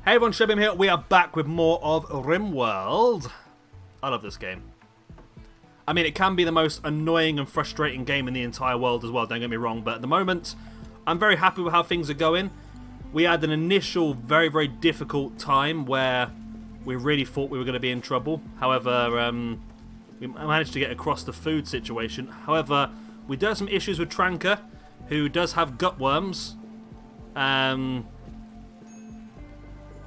Hey everyone, Shebim here. We are back with more of Rimworld. I love this game. I mean, it can be the most annoying and frustrating game in the entire world as well, don't get me wrong, but at the moment, I'm very happy with how things are going. We had an initial very, very difficult time where we really thought we were going to be in trouble. However, we managed to get across the food situation. However, we do have some issues with Tranka, who does have gutworms.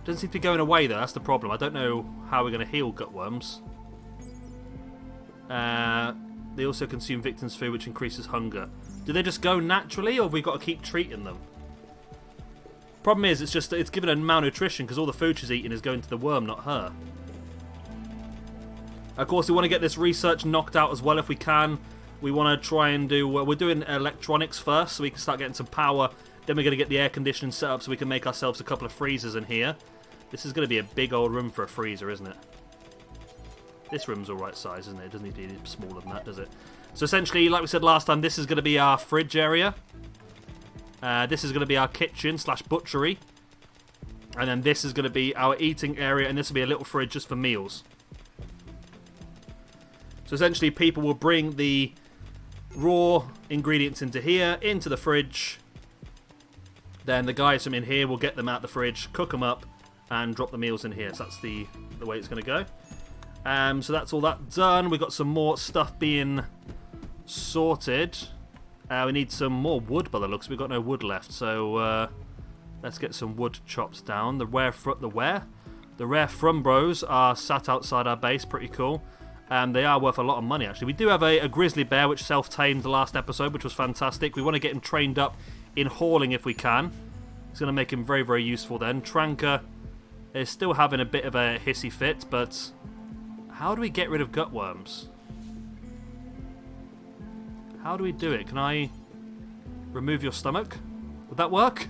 Doesn't seem to be going away though, that's the problem. I don't know how we're going to heal gutworms. They also consume victims' food, which increases hunger. Do they just go naturally, or have we got to keep treating them? Problem is, it's given her malnutrition because all the food she's eating is going to the worm, not her. Of course, we want to get this research knocked out as well if we can. We want to try and do... we're doing electronics first, so we can start getting some power. Then we're going to get the air conditioning set up so we can make ourselves a couple of freezers in here. This is going to be a big old room for a freezer, isn't it? This room's alright size, isn't it? It doesn't need to be smaller than that, does it? So essentially, like we said last time, this is going to be our fridge area. This is going to be our kitchen slash butchery. And then this is going to be our eating area, and this will be a little fridge just for meals. So essentially, people will bring the raw ingredients into here, into the fridge. Then the guys from in here will get them out the fridge, cook them up, and drop the meals in here. So that's the way it's going to go. So that's all that done. We've got some more stuff being sorted. We need some more wood by the looks. We've got no wood left. So let's get some wood chopped down. The rare frumbros are sat outside our base. Pretty cool. They are worth a lot of money, actually. We do have a grizzly bear, which self-tamed the last episode, which was fantastic. We want to get him trained up in hauling if we can. It's going to make him very, very useful then. Tranka is still having a bit of a hissy fit, but how do we get rid of gutworms? How do we do it? Can I remove your stomach? Would that work?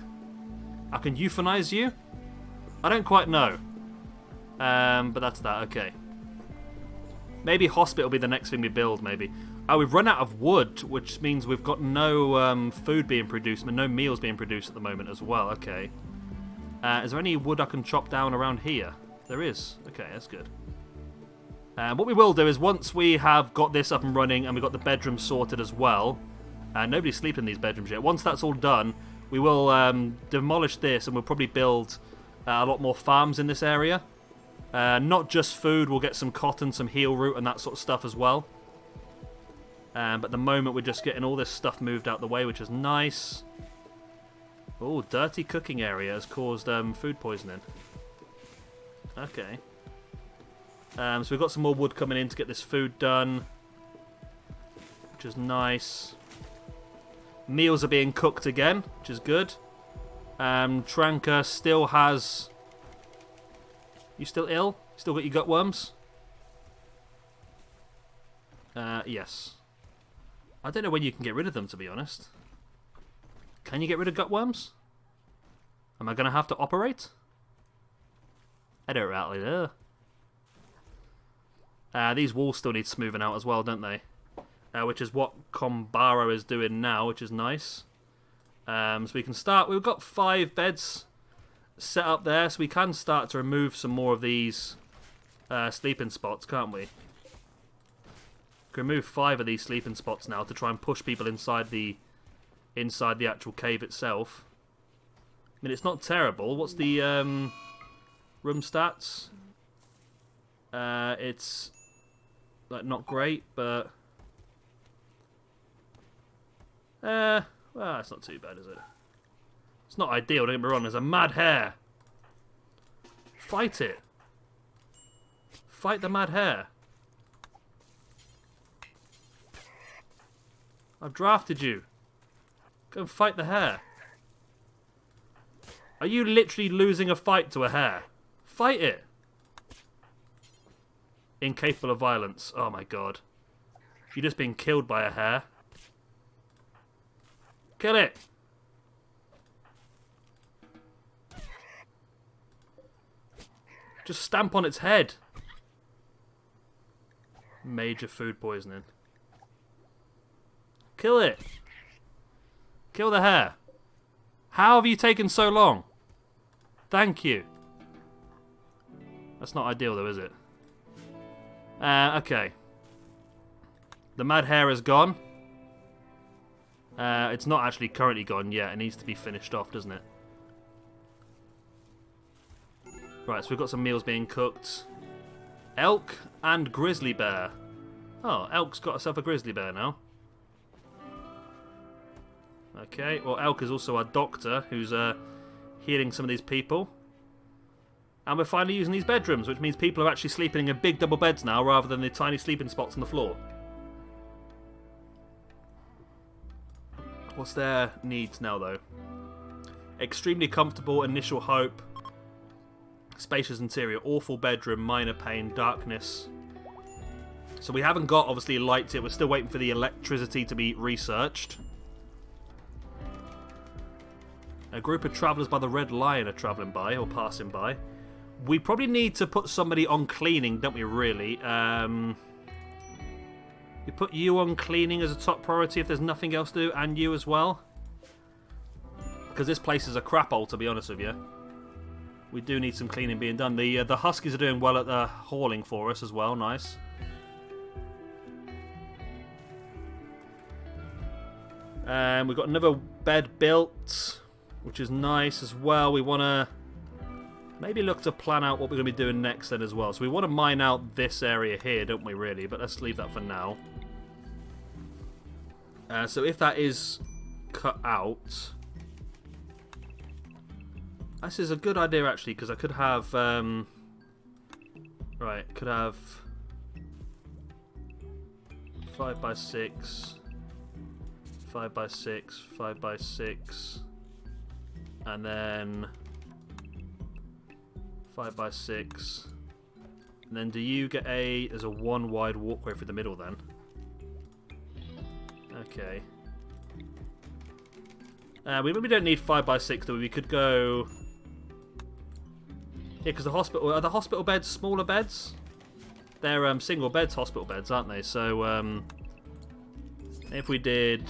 I can euthanize you? I don't quite know. But that's that, okay. Maybe hospital will be the next thing we build, maybe. Oh, we've run out of wood, which means we've got no food being produced, no meals being produced at the moment as well. Okay. Is there any wood I can chop down around here? There is. Okay, that's good. What we will do is once we have got this up and running and we've got the bedroom sorted as well, nobody's sleeping in these bedrooms yet. Once that's all done, we will demolish this and we'll probably build a lot more farms in this area. Not just food, we'll get some cotton, some heel root and that sort of stuff as well. But at the moment we're just getting all this stuff moved out the way, which is nice. Oh, dirty cooking area has caused food poisoning. Okay. So we've got some more wood coming in to get this food done, which is nice. Meals are being cooked again, which is good. Tranka still has... You still ill? Still got your gutworms? Yes. I don't know when you can get rid of them, to be honest. Can you get rid of gutworms? Am I going to have to operate? I don't really know. These walls still need smoothing out as well, don't they? Which is what Kombaro is doing now, which is nice. So we can start. We've got 5 beds set up there, so we can start to remove some more of these sleeping spots, can't we? We can remove 5 of these sleeping spots now to try and push people inside the actual cave itself. I mean, it's not terrible. What's the room stats? It's like not great, but well, it's not too bad, is it? It's not ideal, don't get me wrong. There's a mad hare. Fight it. Fight the mad hare. I've drafted you. Go and fight the hare. Are you literally losing a fight to a hare? Fight it. Incapable of violence. Oh my god. You've just been killed by a hare. Kill it. Just stamp on its head. Major food poisoning. Kill it. Kill the hare. How have you taken so long? Thank you. That's not ideal though, is it? Okay. The mad hair is gone. It's not actually currently gone yet. It needs to be finished off, doesn't it? Right, so we've got some meals being cooked. Elk and grizzly bear. Oh, Elk's got herself a grizzly bear now. Okay, well, Elk is also our doctor, who's healing some of these people. And we're finally using these bedrooms, which means people are actually sleeping in big double beds now, rather than the tiny sleeping spots on the floor. What's their needs now, though? Extremely comfortable, initial hope. Spacious interior, awful bedroom, minor pain, darkness. So we haven't got, obviously, lights yet. We're still waiting for the electricity to be researched. A group of travellers by the Red Lion are travelling by, or passing by. We probably need to put somebody on cleaning, don't we, really? We put you on cleaning as a top priority if there's nothing else to do, and you as well. Because this place is a crap hole, to be honest with you. We do need some cleaning being done. The Huskies are doing well at the hauling for us as well. Nice. We've got another bed built, which is nice as well. We want to maybe look to plan out what we're going to be doing next then as well. So we want to mine out this area here, don't we, really? But let's leave that for now. So if that is cut out... This is a good idea, actually, because I could have... right, could have... 5x6... 5x6, 5x6... And then... 5x6... And then do you get a... There's a one wide walkway through the middle then. Okay. We maybe don't need 5x6 though. We could go... Yeah, because the hospital... Are the hospital beds smaller beds? They're single beds, hospital beds, aren't they? So, if we did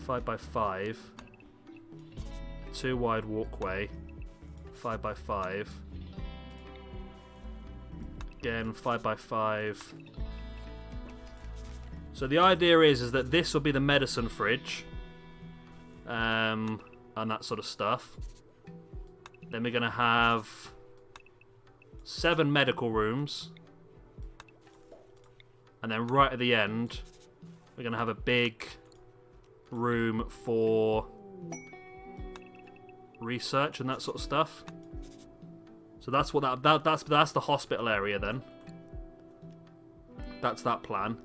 5x5, 2 wide walkway, 5x5, again 5x5. So the idea is that this will be the medicine fridge, and that sort of stuff. Then we're going to have 7 medical rooms. And then right at the end, we're going to have a big room for research and that sort of stuff. So that's what that's the hospital area then. That's that plan.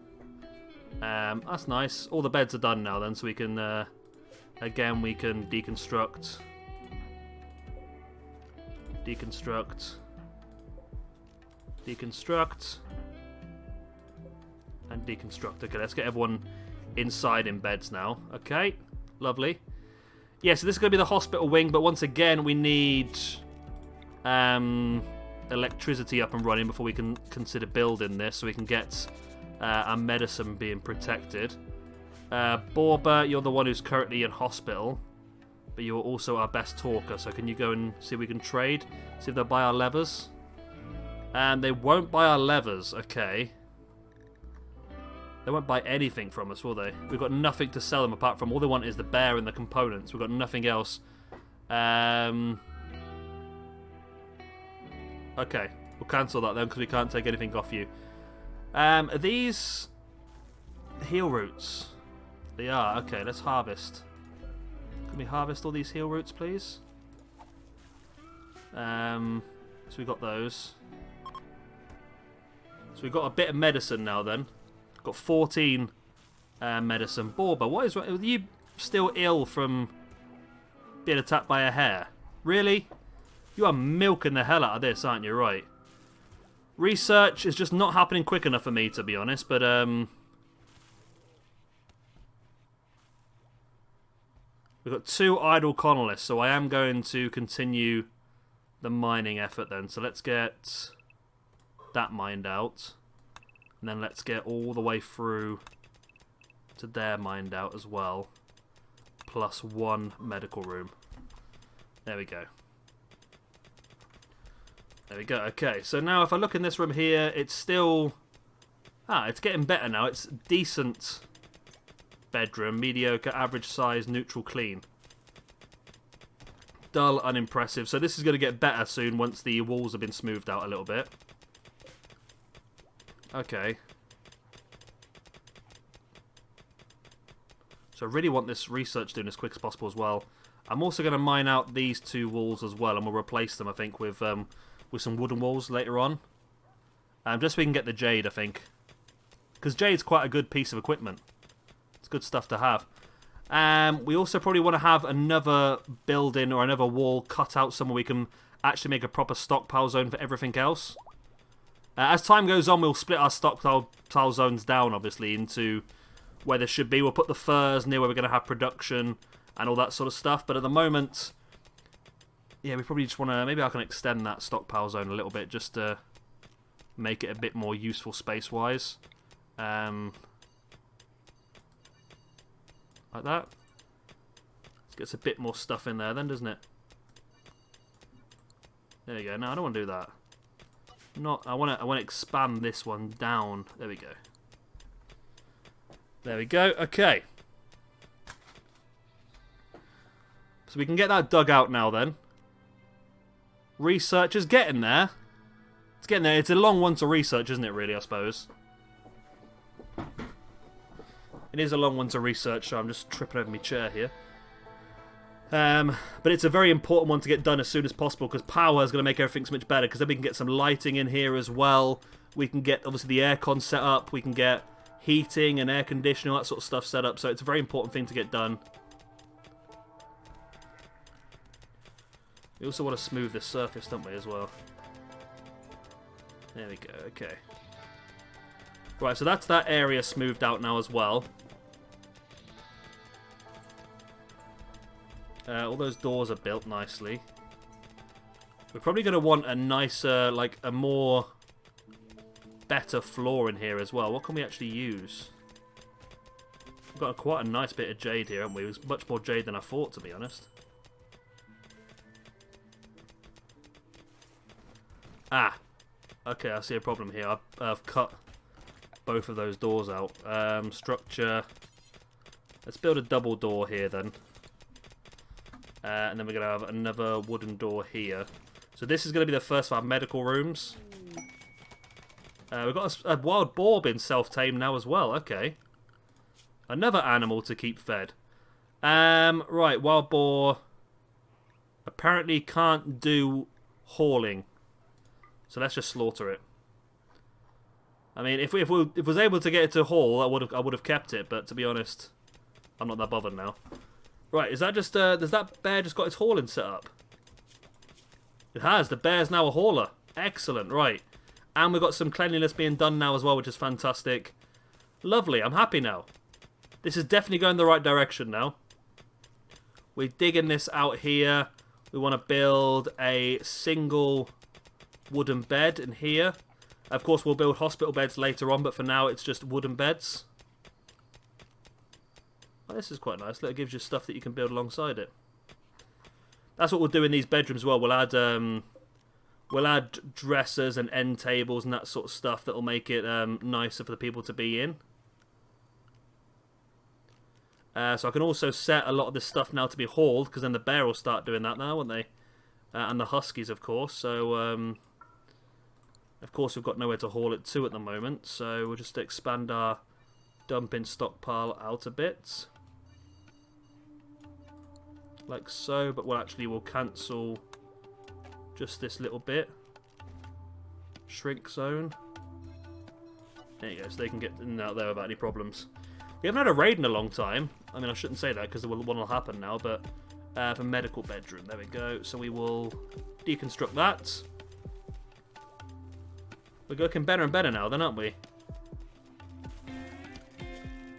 That's nice. All the beds are done now then, so we can again we can deconstruct. Deconstruct. Deconstruct. And deconstruct. Okay, let's get everyone inside in beds now. Okay, lovely. Yeah, so this is going to be the hospital wing, but once again, we need electricity up and running before we can consider building this, so we can get our medicine being protected. Borba, you're the one who's currently in hospital, but you're also our best talker, so can you go and see if we can trade? See if they'll buy our levers? And they won't buy our levers, okay. They won't buy anything from us, will they? We've got nothing to sell them apart from all they want is the bear and the components. We've got nothing else. Okay, we'll cancel that then because we can't take anything off you. Are these heal roots? They are. Okay, let's harvest. Can we harvest all these heal roots, please? So we got those. So we've got a bit of medicine now then. Got 14 medicine. Borba, what is wrong? Are you still ill from being attacked by a hare? Really? You are milking the hell out of this, aren't you? Right. Research is just not happening quick enough for me, to be honest, but we've got 2 idle colonists, so I am going to continue the mining effort then. So let's get that mined out. And then let's get all the way through to there mined out as well. Plus 1 medical room. There we go. There we go. Okay, so now if I look in this room here, it's still... it's getting better now. It's decent bedroom. Mediocre, average size, neutral, clean. Dull, unimpressive. So this is going to get better soon once the walls have been smoothed out a little bit. Okay. So I really want this research doing as quick as possible as well. I'm also going to mine out these two walls as well, and we'll replace them, I think, with some wooden walls later on. Just so we can get the jade, I think. Because jade's quite a good piece of equipment. It's good stuff to have. We also probably want to have another building or another wall cut out somewhere we can actually make a proper stockpile zone for everything else. As time goes on, we'll split our stockpile zones down, obviously, into where there should be. We'll put the furs near where we're going to have production and all that sort of stuff. But at the moment, yeah, we probably just want to... Maybe I can extend that stockpile zone a little bit just to make it a bit more useful space-wise. Like that. Gets a bit more stuff in there then, doesn't it? There we go. No, I don't want to do that. I want to expand this one down. There we go. There we go. Okay. So we can get that dug out now then. Research is getting there. It's getting there. It's a long one to research, isn't it, really, I suppose? It is a long one to research, so I'm just tripping over my chair here. But it's a very important one to get done as soon as possible, because power is going to make everything so much better, because then we can get some lighting in here as well. We can get, obviously, the aircon set up. We can get heating and air conditioning, all that sort of stuff set up, so it's a very important thing to get done. We also want to smooth this surface, don't we, as well? There we go, okay. Right, so that's that area smoothed out now as well. All those doors are built nicely. We're probably going to want a nicer, like a more better floor in here as well. What can we actually use? We've got quite a nice bit of jade here, haven't we? It was much more jade than I thought, to be honest. Ah, okay, I see a problem here. I've cut both of those doors out. Structure. Let's build a double door here then. And then we're going to have another wooden door here. So this is going to be the first of our medical rooms. We've got a wild boar being self-tamed now as well. Okay. Another animal to keep fed. Right, wild boar apparently can't do hauling. So let's just slaughter it. I mean, if we was able to get it to haul, I would have kept it. But to be honest, I'm not that bothered now. Right, is that just does that bear just got its hauling set up? It has. The bear's now a hauler. Excellent. Right, and we've got some cleanliness being done now as well, which is fantastic. Lovely. I'm happy now. This is definitely going the right direction now. We're digging this out here. We want to build a single wooden bed in here. Of course, we'll build hospital beds later on, but for now, it's just wooden beds. Oh, this is quite nice. It gives you stuff that you can build alongside it. That's what we'll do in these bedrooms as well. We'll add dressers and end tables and that sort of stuff that will make it nicer for the people to be in. So I can also set a lot of this stuff now to be hauled, because then the bear will start doing that now, won't they? And the huskies, of course. So, of course, we've got nowhere to haul it to at the moment. So we'll just expand our dumping stockpile out a bit. Like so, but we'll cancel just this little bit. Shrink zone. There you go, so they can get in and out there without any problems. We haven't had a raid in a long time. I mean, I shouldn't say that because one will happen now, but for medical bedroom, there we go. So we will deconstruct that. We're looking better and better now then, aren't we?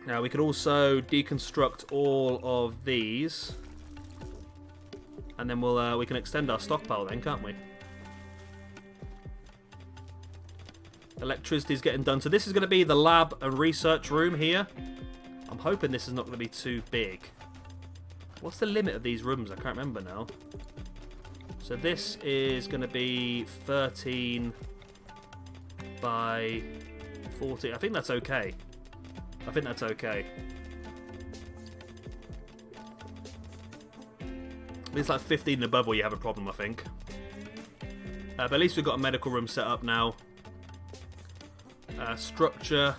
Now we could also deconstruct all of these. And then we can extend our stockpile then, can't we? Electricity's getting done. So this is going to be the lab and research room here. I'm hoping this is not going to be too big. What's the limit of these rooms? I can't remember now. So this is going to be 13 by 40. I think that's okay. I think that's okay. It's like 15 and above where you have a problem, I think. But at least we've got a medical room set up now. Structure.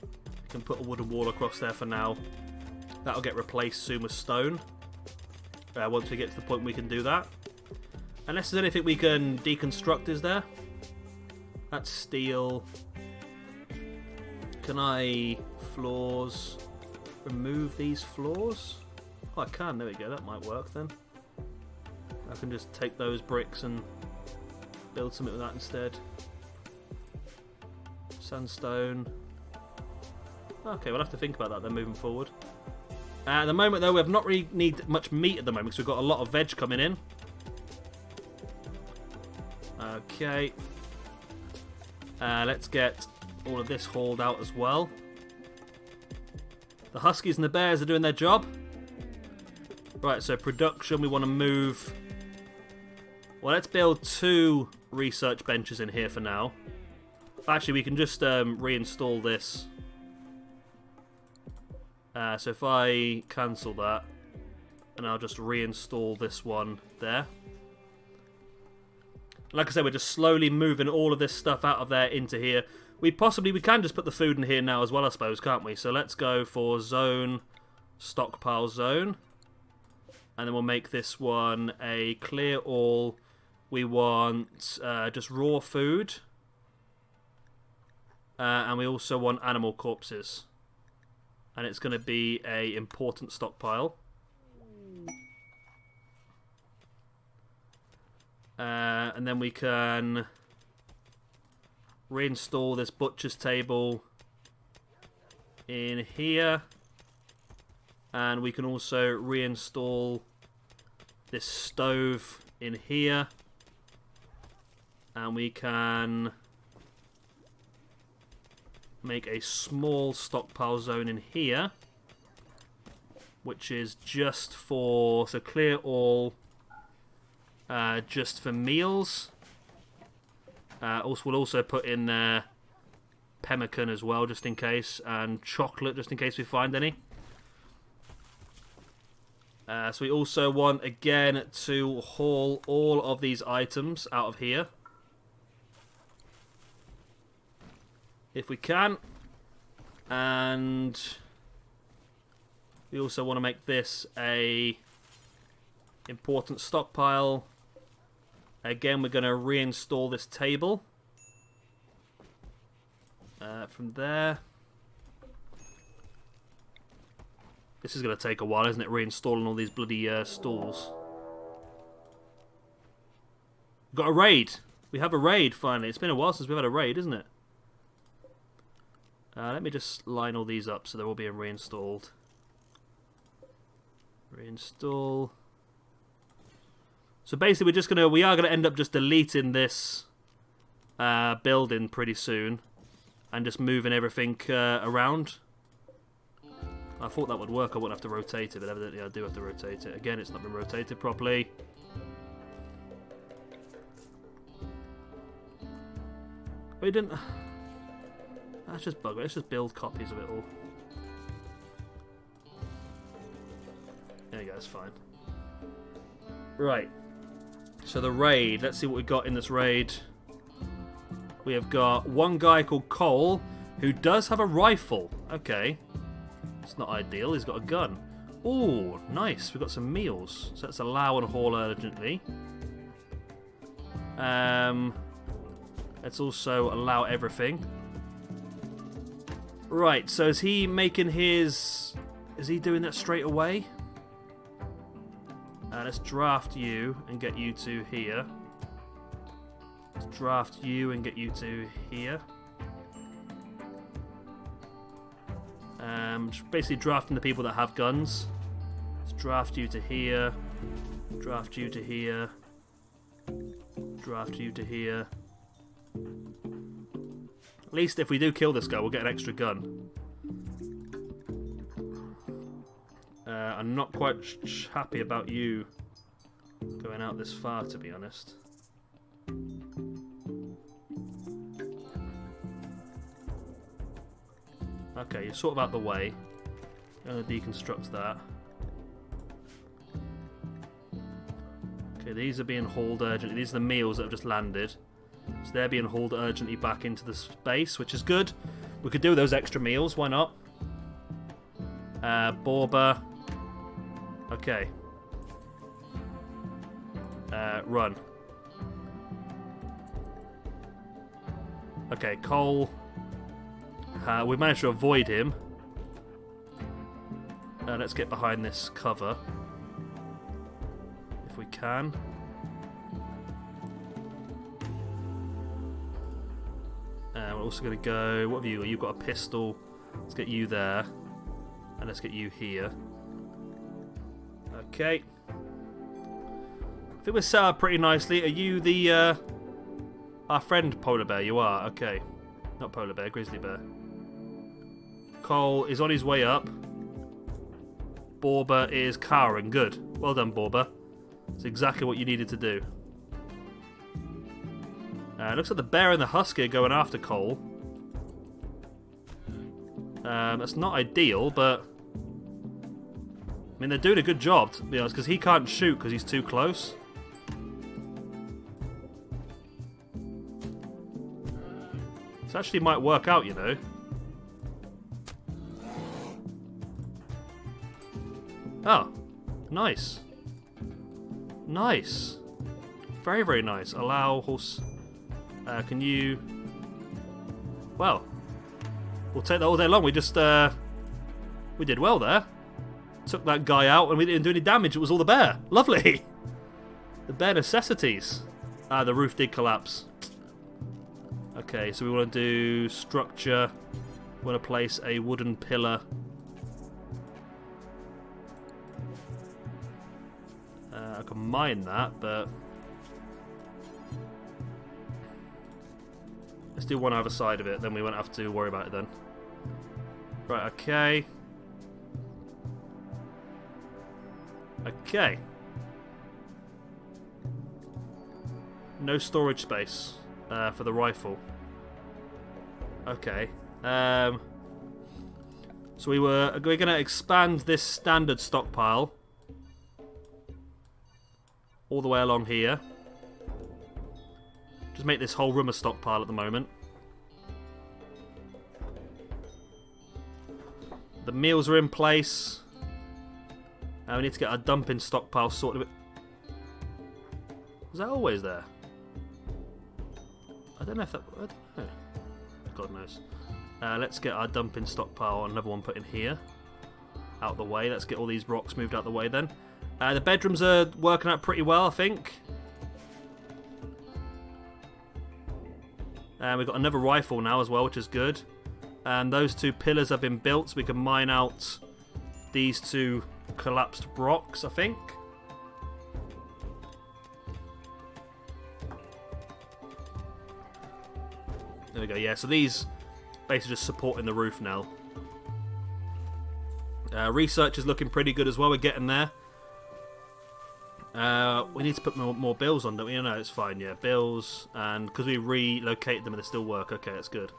You can put a wooden wall across there for now. That'll get replaced soon with stone. Once we get to the point we can do that. Unless there's anything we can deconstruct, is there? That's steel. Can I... floors... remove these floors? Oh, I can. There we go. That might work then. I can just take those bricks and build something with that instead. Sandstone. Okay, we'll have to think about that then moving forward. At the moment, though, we have not really need much meat at the moment because we've got a lot of veg coming in. Okay. Let's get all of this hauled out as well. The Huskies and the Bears are doing their job. Right, so production, we want to move... Well, let's build 2 research benches in here for now. Actually, we can just reinstall this. So if I cancel that, and I'll just reinstall this one there. Like I said, we're just slowly moving all of this stuff out of there into here. We can just put the food in here now as well, I suppose, can't we? So let's go for zone, stockpile zone. And then we'll make this one a clear all. We want just raw food. And we also want animal corpses. And it's going to be a important stockpile. And then we can reinstall this butcher's table in here. And we can also reinstall this stove in here. And we can make a small stockpile zone in here, which is just for, so clear all, just for meals. We'll also put in there pemmican as well, just in case, and chocolate, just in case we find any. So we also want, again, to haul all of these items out of here. If we can. And we also want to make this a important stockpile. Again, we're going to reinstall this table. From there. This is going to take a while, isn't it? Reinstalling all these bloody stools. We've got a raid. We have a raid, finally. It's been a while since we've had a raid, isn't it? Let me just line all these up so they're all being reinstalled. Reinstall. So basically we are gonna end up just deleting this building pretty soon and just moving everything around. I thought that would work, I wouldn't have to rotate it, but evidently I do have to rotate it. Again, it's not been rotated properly. We didn't... That's just bugger. Let's just build copies of it all. There you go, it's fine. Right. So the raid. Let's see what we've got in this raid. We have got one guy called Cole who does have a rifle. Okay. It's not ideal. He's got a gun. Ooh, nice. We've got some meals. So let's allow and haul urgently. Let's also allow everything. Right, so is he making his... Is he doing that straight away? Let's draft you and get you to here. Let's draft you and get you to here. Basically drafting the people that have guns. Let's draft you to here. Draft you to here. Draft you to here. At least if we do kill this guy, we'll get an extra gun. I'm not quite happy about you. going out this far, to be honest. Okay, you're sort of out the way. I'm going to deconstruct that. Okay, these are being hauled urgently. These are the meals that have just landed. So they're being hauled urgently back into the space, which is good. We could do those extra meals, why not? Borba. Okay. Run. Okay, Cole. We managed to avoid him. Let's get behind this cover. If we can. We're also going to go... What have you got? You've got a pistol. Let's get you there. And let's get you here. Okay. I think we're set up pretty nicely. Are you the... our friend Polar Bear? You are. Okay. Not Polar Bear, Grizzly Bear. Cole is on his way up. Borba is cowering. Good. Well done, Borba. That's exactly what you needed to do. Looks like the bear and the husky are going after Cole. That's not ideal, but... I mean, they're doing a good job, to be honest, because he can't shoot because he's too close. This actually might work out, you know. Oh, nice. Nice. Very, very nice. Allow horse... can you... Well, we'll take that all day long. We just, we did well there. Took that guy out and we didn't do any damage. It was all the bear. Lovely. The bare necessities. Ah, the roof did collapse. Okay, so we want to do structure. We want to place a wooden pillar. I can mine that, but... Let's do one either side of it, then we won't have to worry about it then. Right, okay. Okay. No storage space for the rifle. Okay. So we're going to expand this standard stockpile all the way along here. Just make this whole room a stockpile at the moment. The meals are in place. We need to get our dumping stockpile sorted. Was that always there? I don't know if that... I don't know. God knows. Let's get our dumping stockpile, another one put in here. Out the way. Let's get all these rocks moved out the way then. The bedrooms are working out pretty well, I think. We've got another rifle now as well, which is good. And those two pillars have been built, so we can mine out these two collapsed rocks, I think. There we go, yeah, so these basically just supporting the roof now. Research is looking pretty good as well, we're getting there. We need to put more bills on, don't we? No, it's fine, yeah. Bills, and because we relocated them and they still work. Okay, that's good.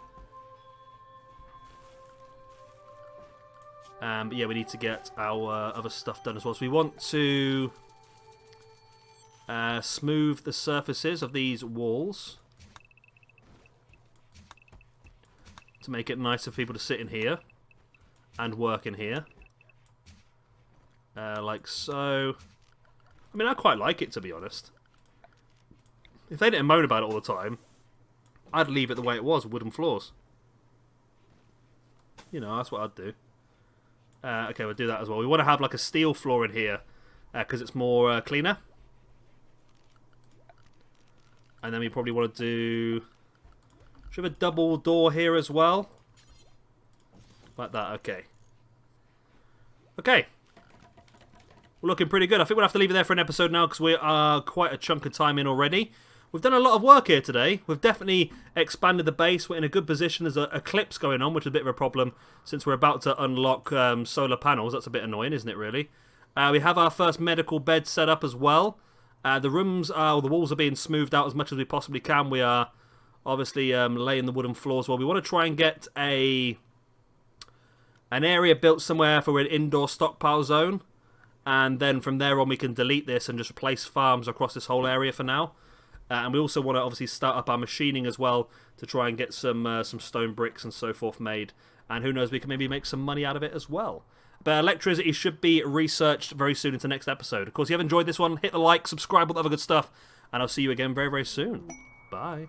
But yeah, we need to get our other stuff done as well. So we want to smooth the surfaces of these walls to make it nicer for people to sit in here and work in here. Like so. I mean, I quite like it, to be honest. If they didn't moan about it all the time, I'd leave it the way it was, wooden floors. You know, that's what I'd do. Okay, we'll do that as well. We want to have like a steel floor in here, because it's more cleaner. And then we probably want to do... Should we have a double door here as well? Like that, okay. Okay. We're looking pretty good. I think we'll have to leave it there for an episode now because we are quite a chunk of time in already. We've done a lot of work here today. We've definitely expanded the base. We're in a good position. There's an eclipse going on, which is a bit of a problem since we're about to unlock solar panels. That's a bit annoying, isn't it, really? We have our first medical bed set up as well. The rooms are, the walls are being smoothed out as much as we possibly can. We are obviously laying the wooden floors. Well, we want to try and get an area built somewhere for an indoor stockpile zone. And then from there on we can delete this and just replace farms across this whole area for now. And we also want to obviously start up our machining as well to try and get some stone bricks and so forth made. And who knows, we can maybe make some money out of it as well. But electricity should be researched very soon into the next episode. Of course, if you have enjoyed this one, hit the like, subscribe, all the other good stuff. And I'll see you again very, very soon. Bye.